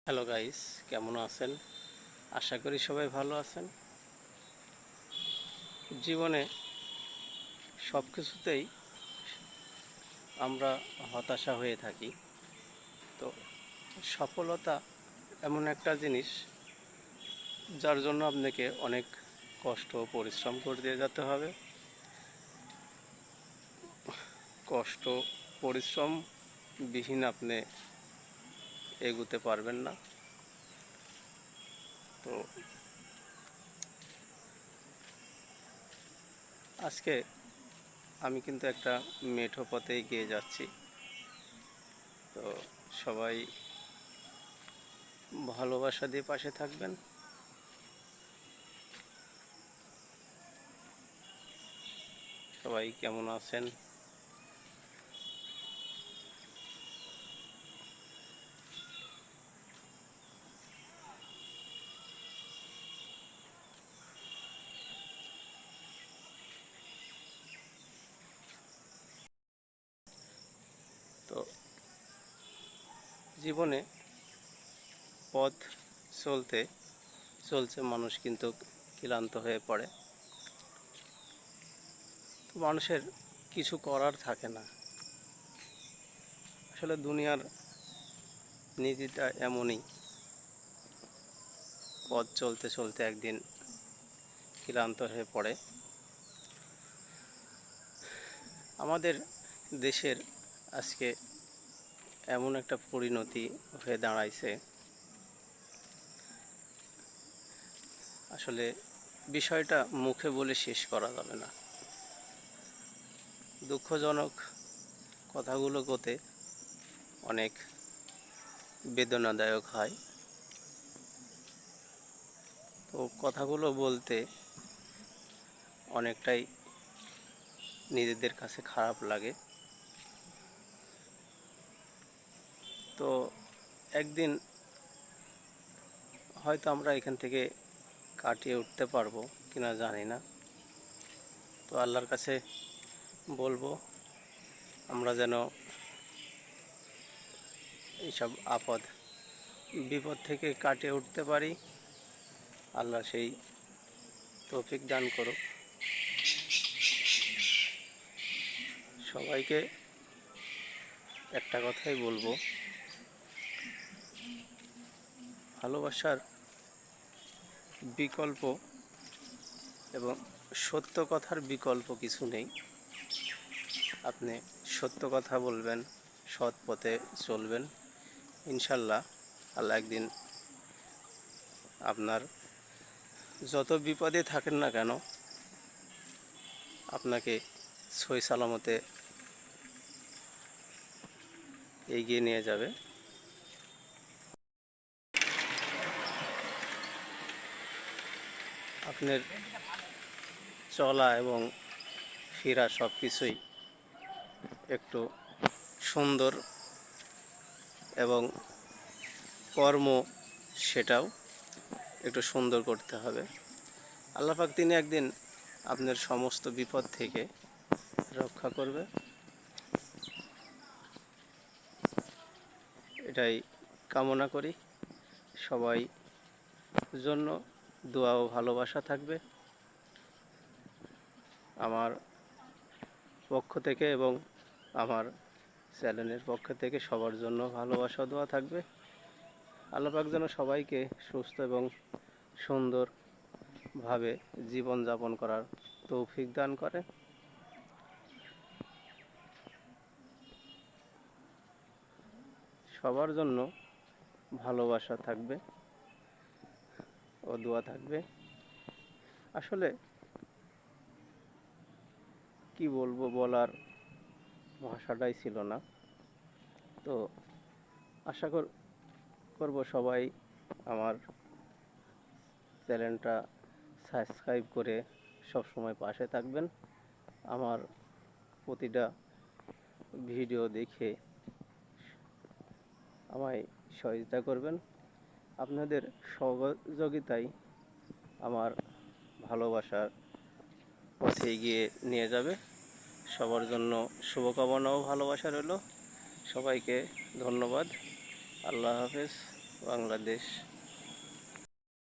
Hello guys, কেমন আছেন? আশা করি সবাই ভালো আছেন। জীবনে সব কিছুতেই আমরা হতাশা হয়ে থাকি। তো সফলতা এমন একটা জিনিস যার জন্য আপনাকে অনেক কষ্ট পরিশ্রম করে যেতে হবে। কষ্ট পরিশ্রম বিহীন আপনি এগুতে পারবেন না। তো আজকে আমি কিন্তু একটা মেঠো পথে এগিয়ে যাচ্ছি। তো সবাই ভালোবাসা দিয়ে পাশে থাকবেন। সবাই কেমন আছেন? তো জীবনে পথ চলতে চলছে মানুষ কিন্তু ক্লান্ত হয়ে পড়ে। তো মানুষের কিছু করার থাকে না। আসলে দুনিয়ার নীতিটা এমনই, পথ চলতে চলতে একদিন ক্লান্ত হয়ে পড়ে। আমাদের দেশের আজকে এমন একটা পরিণতি হয়ে দাঁড়াইছে, আসলে বিষয়টা মুখে বলে শেষ করা যাবে না। দুঃখজনক কথাগুলো করতে অনেক বেদনাদায়ক হয়। তো কথাগুলো বলতে অনেকটাই নিজেদের কাছে খারাপ লাগে। তো একদিন হয়তো আমরা এখান থেকে কাটিয়ে উঠতে পারবো কিনা জানি না। তো আল্লাহর কাছে বলবো আমরা যেন এইসব আপদ বিপদ থেকে কাটিয়ে উঠতে পারি। আল্লাহ সেই তৌফিক দান করুক। সবাইকে একটা কথাই বলবো, ভালোবাসার বিকল্প এবং সত্য কথার বিকল্প কিছু নেই। আপনি সত্য কথা বলবেন, সৎ পথে চলবেন, ইনশাল্লাহ আল্লাহ একদিন আপনার যত বিপদে থাকেন না কেন আপনাকে সই সালামতে এগিয়ে নিয়ে যাবে। আপনার চলা এবং ফেরা সব কিছুই একটু সুন্দর এবং কর্ম সেটাও একটু সুন্দর করতে হবে। আল্লাহ পাক তিনি একদিন আপনার সমস্ত বিপদ থেকে রক্ষা করবে, এটাই কামনা করি। সবাই জন্য দোয়া ও ভালোবাসা থাকবে আমার পক্ষ থেকে এবং আমার চ্যানেলের পক্ষ থেকে। সবার জন্য ভালোবাসা দোয়া থাকবে। আল্লাহ পাক যেন সবাইকে সুস্থ এবং সুন্দরভাবে জীবনযাপন করার তৌফিক দান করে। সবার জন্য ভালোবাসা থাকবে ও দোয়া থাকবে। আসলে কি বলবো, বলার ভাষাটাই ছিল না। তো আশা করব সবাই আমার চ্যানেলটা সাবস্ক্রাইব করে সব সময় পাশে থাকবেন। আমার প্রতিটা ভিডিও দেখে আমায় সহযোগিতা করবেন। আপনাদের সহযোগিতাই আমার ভালোবাসার পথে এগিয়ে নিয়ে যাবে। সবার জন্য শুভকামনা ও ভালোবাসা রইল। সবাইকে ধন্যবাদ। আল্লাহ হাফেজ। বাংলাদেশ।